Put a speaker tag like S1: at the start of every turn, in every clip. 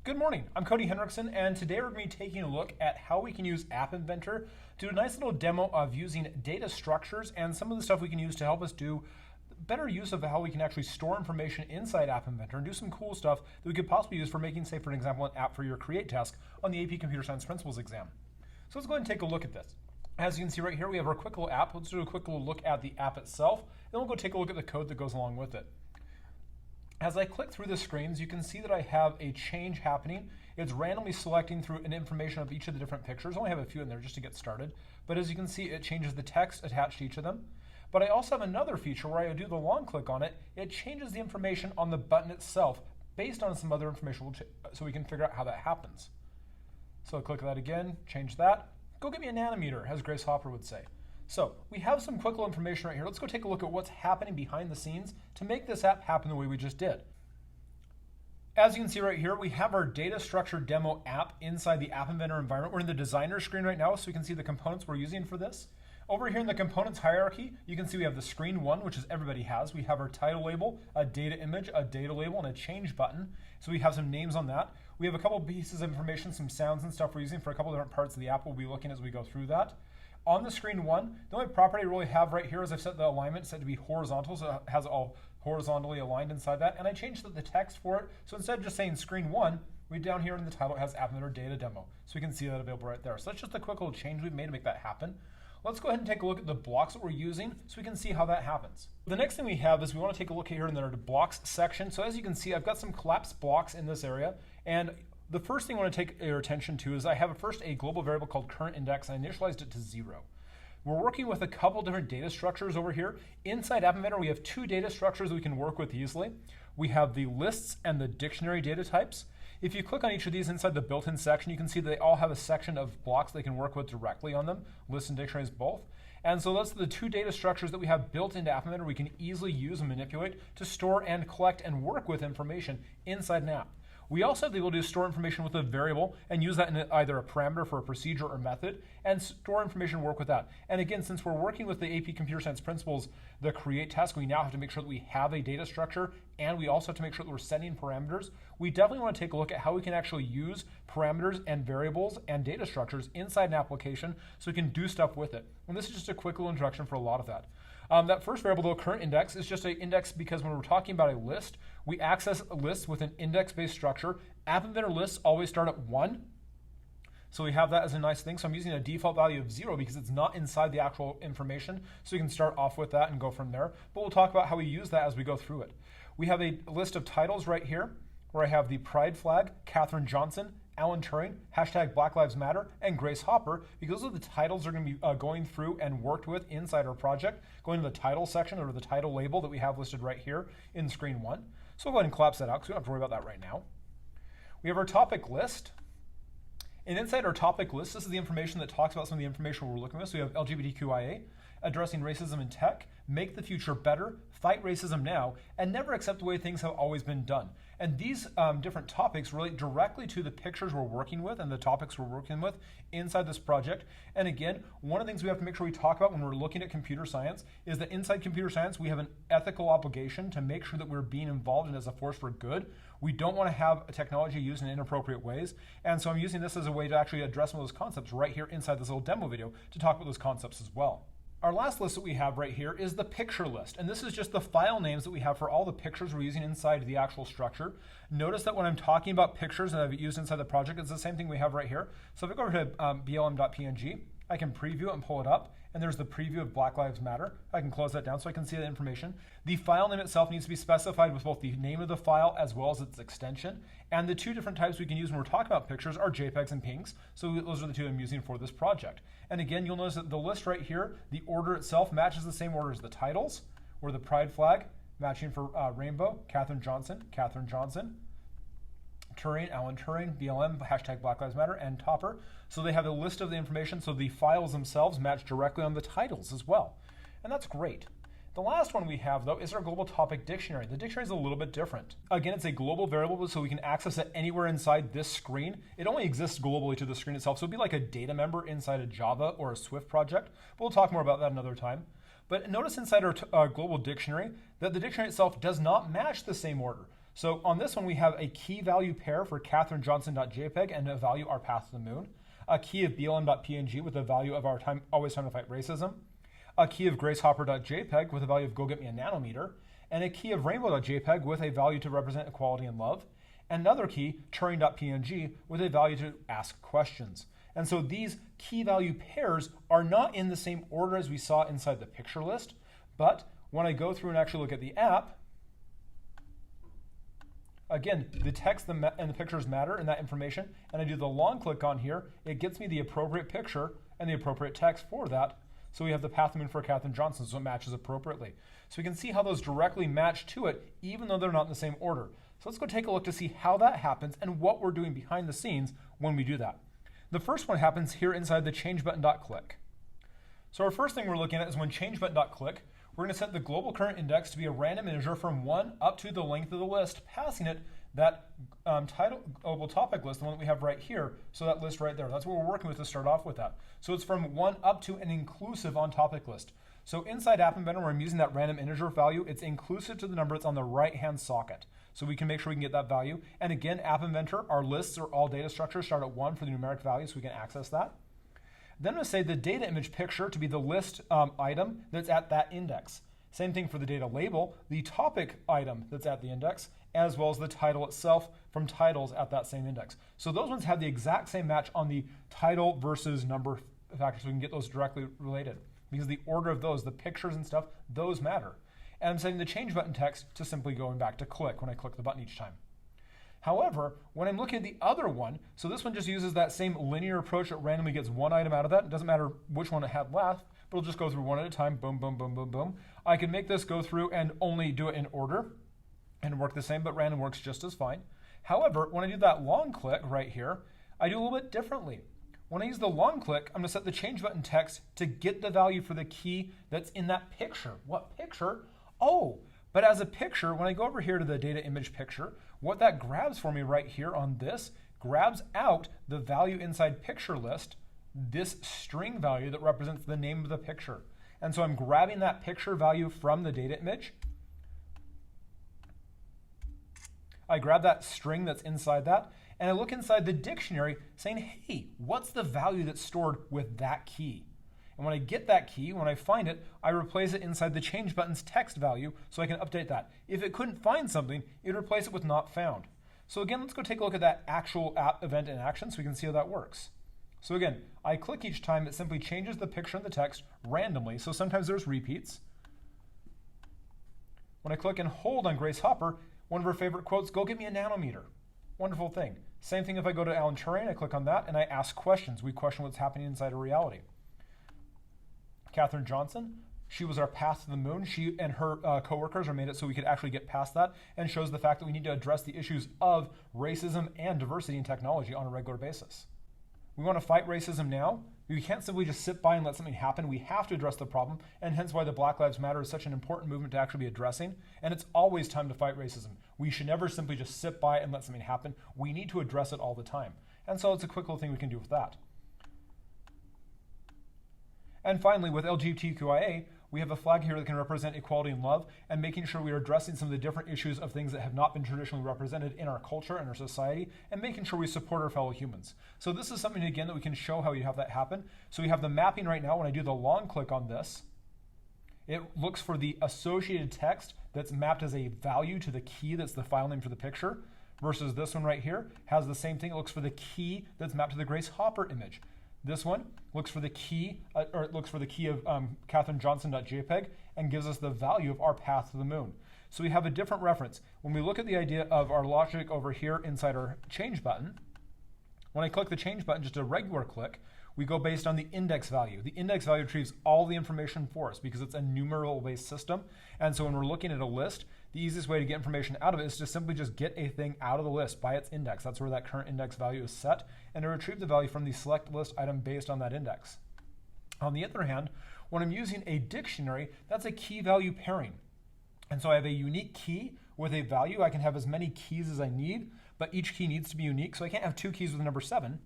S1: Good morning, I'm Cody Henriksen, and today we're going to be taking a look at how we can use AppInventor to do a nice little demo of using data structures and some of the stuff we can use to help us do better use of how we can actually store information inside AppInventor and do some cool stuff that we could possibly use for making, say, for example, an app for your Create task on the AP Computer Science Principles exam. So let's go ahead and take a look at this. As you can see right here, we have our quick little app. Let's do a quick little look at the app itself, then we'll go take a look at the code that goes along with it. As I click through the screens, you can see that I have a change happening. It's randomly selecting through an information of each of the different pictures. I only have a few in there just to get started. But as you can see, it changes the text attached to each of them. But I also have another feature where I do the long click on it. It changes the information on the button itself based on some other information, so we can figure out how that happens. So I click that again, change that. Go get me a nanometer, as Grace Hopper would say. So we have some quick little information right here. Let's go take a look at what's happening behind the scenes to make this app happen the way we just did. As you can see right here, we have our data structure demo app inside the AppInventor environment. We're in the designer screen right now, so we can see the components we're using for this. Over here in the components hierarchy, you can see we have the screen one, which is everybody has. We have our title label, a data image, a data label, and a change button. So we have some names on that. We have a couple pieces of information, some sounds and stuff we're using for a couple different parts of the app we'll be looking as we go through that. On the screen one, the only property I really have right here is I've set the alignment set to be horizontal, so it has it all horizontally aligned inside that. And I changed the text for it, so instead of just saying screen one, down here in the title it has AppInventor Data Demo. So we can see that available right there. So that's just a quick little change we've made to make that happen. Let's go ahead and take a look at the blocks that we're using so we can see how that happens. The next thing we have is we want to take a look here in the blocks section. So as you can see, I've got some collapsed blocks in this area, and the first thing I want to take your attention to is I have first a global variable called current index, and I initialized it to 0. We're working with a couple different data structures over here. Inside AppInventor, we have two data structures that we can work with easily. We have the lists and the dictionary data types. If you click on each of these inside the built-in section, you can see that they all have a section of blocks they can work with directly on them, lists and dictionaries both. And so those are the two data structures that we have built into AppInventor we can easily use and manipulate to store and collect and work with information inside an app. We also have the ability to store information with a variable and use that in either a parameter for a procedure or method, and store information and work with that. And again, since we're working with the AP Computer Science Principles, the Create task, we now have to make sure that we have a data structure, and we also have to make sure that we're setting parameters. We definitely want to take a look at how we can actually use parameters and variables and data structures inside an application so we can do stuff with it. And this is just a quick little introduction for a lot of that. That first variable, though, current index, is just an index because when we're talking about a list, we access a list with an index-based structure. AppInventor lists always start at 1. So we have that as a nice thing. So I'm using a default value of 0 because it's not inside the actual information. So you can start off with that and go from there. But we'll talk about how we use that as we go through it. We have a list of titles right here where I have the pride flag, Katherine Johnson, Alan Turing, hashtag Black Lives Matter, and Grace Hopper, because those are the titles are going to be going through and worked with inside our project, going to the title section or the title label that we have listed right here in screen one. So we'll go ahead and collapse that out because we don't have to worry about that right now. We have our topic list. And inside our topic list, this is the information that talks about some of the information we're looking at. So we have LGBTQIA, addressing racism in tech, make the future better, fight racism now, and never accept the way things have always been done. And these different topics relate directly to the pictures we're working with and the topics we're working with inside this project. And again, one of the things we have to make sure we talk about when we're looking at computer science is that inside computer science, we have an ethical obligation to make sure that we're being involved in as a force for good. We don't want to have a technology used in inappropriate ways. And so I'm using this as a way to actually address some of those concepts right here inside this little demo video to talk about those concepts as well. Our last list that we have right here is the picture list, and this is just the file names that we have for all the pictures we're using inside the actual structure. Notice that when I'm talking about pictures that I've used inside the project, it's the same thing we have right here. So if I go over to blm.png, I can preview it and pull it up, and there's the preview of Black Lives Matter. I can close that down so I can see the information. The file name itself needs to be specified with both the name of the file as well as its extension. And the two different types we can use when we're talking about pictures are JPEGs and PNGs. So those are the two I'm using for this project. And again, you'll notice that the list right here, the order itself matches the same order as the titles, where the pride flag, matching for rainbow, Katherine Johnson, Turing, Alan Turing, BLM, hashtag Black Lives Matter, and Topper. So they have a list of the information, so the files themselves match directly on the titles as well. And that's great. The last one we have, though, is our global topic dictionary. The dictionary is a little bit different. Again, it's a global variable, so we can access it anywhere inside this screen. It only exists globally to the screen itself, so it'd be like a data member inside a Java or a Swift project. But we'll talk more about that another time. But notice inside our global dictionary that the dictionary itself does not match the same order. So on this one, we have a key value pair for CatherineJohnson.jpg and a value our path to the moon, a key of BLM.png with a value of our always time to fight racism, a key of GraceHopper.jpg with a value of go get me a nanometer, and a key of Rainbow.jpg with a value to represent equality and love, and another key, Turing.png, with a value to ask questions. And so these key value pairs are not in the same order as we saw inside the picture list, but when I go through and actually look at the app, again, the text and the pictures matter in that information, and I do the long click on here, it gets me the appropriate picture and the appropriate text for that. So we have the path to the moon for Katherine Johnson, so it matches appropriately. So we can see how those directly match to it, even though they're not in the same order. So let's go take a look to see how that happens and what we're doing behind the scenes when we do that. The first one happens here inside the change button.click. So our first thing we're looking at is when change button.click, we're going to set the global current index to be a random integer from 1 up to the length of the list, passing it that title global topic list, the one that we have right here, so that list right there. That's what we're working with to start off with that. So it's from 1 up to an inclusive on topic list. So inside AppInventor, where I'm using that random integer value, it's inclusive to the number that's on the right-hand socket. So we can make sure we can get that value. And again, AppInventor, our lists are all data structures start at 1 for the numeric value, so we can access that. Then I'm going to say the data image picture to be the list item that's at that index. Same thing for the data label, the topic item that's at the index, as well as the title itself from titles at that same index. So those ones have the exact same match on the title versus number factor, so we can get those directly related. Because the order of those, the pictures and stuff, those matter. And I'm setting the change button text to simply going back to click when I click the button each time. However, when I'm looking at the other one, so this one just uses that same linear approach that randomly gets one item out of that. It doesn't matter which one it had left, but it'll just go through one at a time, boom, boom, boom, boom, boom. I can make this go through and only do it in order and work the same, but random works just as fine. However, when I do that long click right here, I do a little bit differently. When I use the long click, I'm going to set the change button text to get the value for the key that's in that picture. What picture? Oh, but as a picture, when I go over here to the data image picture, what that grabs for me right here on this, grabs out the value inside picture list, this string value that represents the name of the picture. And so I'm grabbing that picture value from the data image. I grab that string that's inside that, and I look inside the dictionary saying, hey, what's the value that's stored with that key? And when I get that key, when I find it, I replace it inside the change button's text value so I can update that. If it couldn't find something, it would replace it with not found. So again, let's go take a look at that actual app event in action so we can see how that works. So again, I click each time, it simply changes the picture and the text randomly. So sometimes there's repeats. When I click and hold on Grace Hopper, one of her favorite quotes, go get me a nanometer. Wonderful thing. Same thing if I go to Alan Turing, I click on that and I ask questions. We question what's happening inside of reality. Katherine Johnson, she was our path to the moon. She and her coworkers are made it so we could actually get past that, and shows the fact that we need to address the issues of racism and diversity in technology on a regular basis. We want to fight racism now. We can't simply just sit by and let something happen. We have to address the problem, and hence why the Black Lives Matter is such an important movement to actually be addressing. And it's always time to fight racism. We should never simply just sit by and let something happen. We need to address it all the time. And so it's a quick little thing we can do with that. And finally, with LGBTQIA, we have a flag here that can represent equality and love, and making sure we are addressing some of the different issues of things that have not been traditionally represented in our culture and our society, and making sure we support our fellow humans. So this is something, again, that we can show how you have that happen. So we have the mapping right now. When I do the long click on this, it looks for the associated text that's mapped as a value to the key that's the file name for the picture, versus this one right here has the same thing. It looks for the key that's mapped to the Grace Hopper image. This one looks for the key, of CatherineJohnson.jpg and gives us the value of our path to the moon. So we have a different reference. When we look at the idea of our logic over here inside our change button, when I click the change button, just a regular click, we go based on the index value. The index value retrieves all the information for us because it's a numeral-based system. And so when we're looking at a list, the easiest way to get information out of it is to simply just get a thing out of the list by its index. That's where that current index value is set, and to retrieve the value from the select list item based on that index. On the other hand, when I'm using a dictionary, that's a key value pairing. And so I have a unique key with a value. I can have as many keys as I need, but each key needs to be unique. So I can't have two keys with the number 7.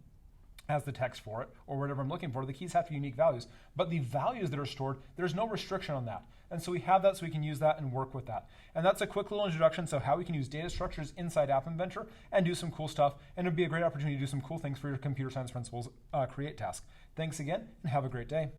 S1: as the text for it, or whatever I'm looking for. The keys have to be unique values. But the values that are stored, there's no restriction on that. And so we have that so we can use that and work with that. And that's a quick little introduction to how we can use data structures inside AppInventor and do some cool stuff. And it would be a great opportunity to do some cool things for your computer science principles create task. Thanks again, and have a great day.